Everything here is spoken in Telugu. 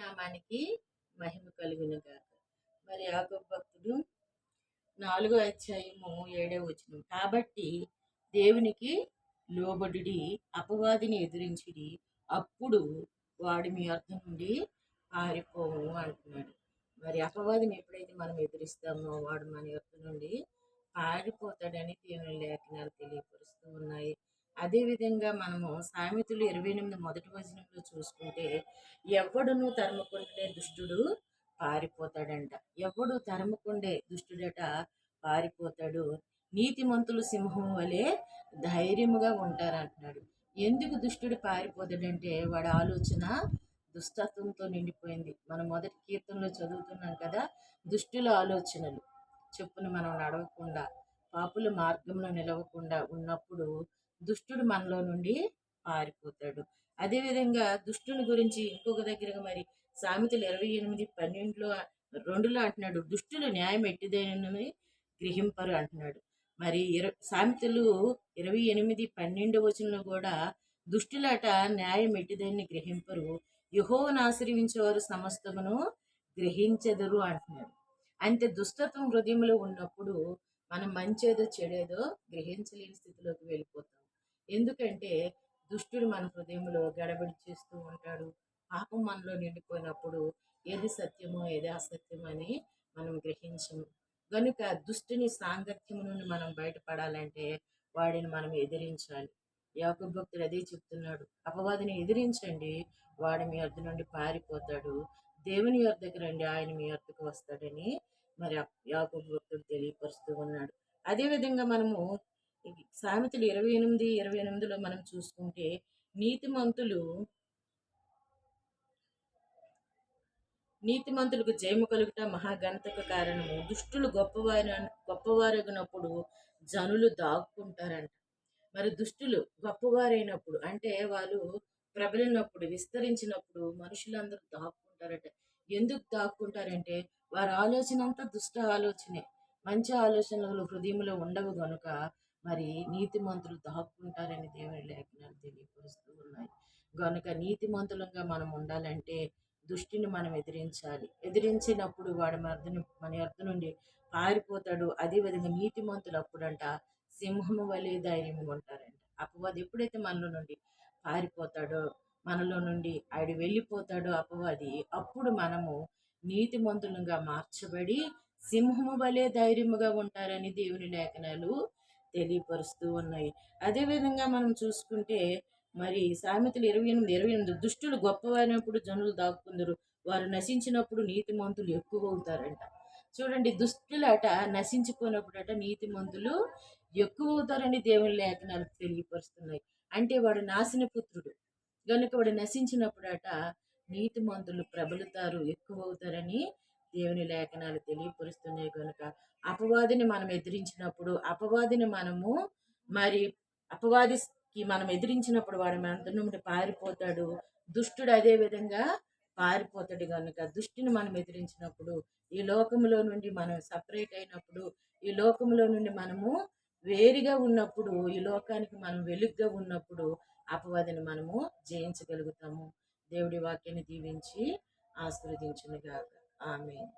నామానికి మహిమ కలుగును గాక. మరి యాకోబు భక్తుడు 4వ అధ్యాయము 7వ వచనం. కాబట్టి దేవునికి లోబడుడి, అపవాదిని ఎదిరించిడి, అప్పుడు వాడు మీ యొద్ద నుండి పారిపోవు అంటున్నాడు. మరి అపవాదిని ఎప్పుడైతే మనం ఎదిరిస్తామో వాడు మన యొద్ద నుండి పారిపోతాడని దేవుని లేఖనాలు తెలియపరుస్తూ ఉన్నాయి. అదేవిధంగా మనము సామెతలు 28 మొదటి వచనంలో చూసుకుంటే, ఎవడును తరుముకుండే దుష్టుడు పారిపోతాడంట. ఎవడు తరుముకుండే దుష్టుడట పారిపోతాడు. నీతిమంతులు సింహం వలె ధైర్యముగా ఉంటారంటున్నాడు. ఎందుకు దుష్టుడు పారిపోతాడంటే వాడి ఆలోచన దుస్తత్వంతో నిండిపోయింది. మనం మొదటి కీర్తనలో చదువుతున్నాం కదా, దుష్టుల ఆలోచనలు చెప్పున మనం నడవకుండా పాపుల మార్గంలో నిలవకుండా ఉన్నప్పుడు దుష్టుడు మనలో నుండి పారిపోతాడు. అదేవిధంగా దుష్టుని గురించి ఇంకొక దగ్గరగా మరి సామెతలు 28:12 2లో అంటున్నాడు, దుష్టులు న్యాయం ఎట్టిదేనని గ్రహింపరు అంటున్నాడు. మరి సామెతలు 28:12 వచనంలో కూడా దుష్టులట న్యాయం ఎట్టిదని గ్రహింపరు, యెహోవాను ఆశ్రయించేవారు సమస్తమును గ్రహించెదరు అంటున్నాడు. అంటే దుష్టత్వం హృదయంలో ఉన్నప్పుడు మనం మంచేదో చెడేదో గ్రహించలేని స్థితిలోకి వెళ్ళిపోతాం. ఎందుకంటే దుష్టుడు మన హృదయంలో గడబడి చేస్తూ ఉంటాడు. పాపం మనలో నిండిపోయినప్పుడు ఏది సత్యమో ఏది అసత్యమో అని మనం గ్రహించము. కనుక దుష్టుని సాంగత్యం నుండి మనం బయటపడాలంటే వాడిని మనం ఎదిరించాలి. యాకోబు భక్తుడు అదే చెప్తున్నాడు, అపవాదిని ఎదిరించండి, వాడు మీ యొద్ద నుండి పారిపోతాడు. దేవుని యొద్దకు రండి, ఆయన మీ యొద్దకు వస్తాడని మరి యాకోబు భక్తుడు తెలియపరుస్తూ ఉన్నాడు. అదేవిధంగా మనము సామెతలు 28:28లో మనం చూసుకుంటే, నీతిమంతులకు జయము కలుగుట మహాఘనతకు కారణము, దుష్టులు గొప్పవారగినప్పుడు జనులు దాక్కుంటారంట. మరి దుష్టులు గొప్పవారైనప్పుడు అంటే వాళ్ళు ప్రబలినప్పుడు విస్తరించినప్పుడు మనుషులందరూ దాక్కుంటారట. ఎందుకు దాక్కుంటారంటే వారి ఆలోచన అంతా దుష్ట ఆలోచనే, మంచి ఆలోచనలు హృదయంలో ఉండవు గనుక మరి నీతిమంతులు దాక్కుంటారని దేవుని లేఖనాలు తెలియపరుస్తూ ఉన్నాయి. గనుక నీతిమంతులంగా మనం ఉండాలంటే దుష్టిని మనం ఎదిరించాలి. ఎదిరించినప్పుడు వాడు మన యొద్ద నుండి పారిపోతాడు. అదేవిధంగా నీతిమంతులు అప్పుడంట సింహము వలె ధైర్యంగా ఉంటారంట. అపవాది ఎప్పుడైతే మనలో నుండి పారిపోతాడో, మనలో నుండి ఆడు వెళ్ళిపోతాడో అపవాది, అప్పుడు మనము నీతిమంతులుగా మార్చబడి సింహము వలె ధైర్యముగా ఉంటారని దేవుని లేఖనాలు తెలియపరుస్తూ ఉన్నాయి. అదేవిధంగా మనం చూసుకుంటే మరి సామెతలు 28:28 దుష్టులు గొప్పవైనప్పుడు జనులు దాక్కుందరు, వారు నశించినప్పుడు నీతిమంతులు ఎక్కువ అవుతారంట. చూడండి, దుష్టులట నశించిపోయినప్పుడట నీతిమంతులు ఎక్కువ అవుతారని దేవుని లేఖనాలు తెలియపరుస్తున్నాయి. అంటే వాడు నాశన పుత్రుడు గనుక వాడు నశించినప్పుడట నీతిమంతులు ప్రబలుతారు, ఎక్కువ అవుతారని దేవుని లేఖనాలు తెలియపరుస్తున్నాయి. కనుక అపవాదిని మనం ఎదిరించినప్పుడు అపవాదికి మనం ఎదిరించినప్పుడు వాడు మన నుండి పారిపోతాడు. దుష్టుడు అదే విధంగా పారిపోతాడు. కనుక దుష్టిని మనం ఎదిరించినప్పుడు, ఈ లోకంలో నుండి మనం సపరేట్ అయినప్పుడు, ఈ లోకంలో నుండి మనము వేరుగా ఉన్నప్పుడు, ఈ లోకానికి మనం వెలుగుగా ఉన్నప్పుడు అపవాదిని మనము జయించగలుగుతాము. దేవుడి వాక్యాన్ని దీవించి ఆశీర్వదించునుగాక. ఆమేన్.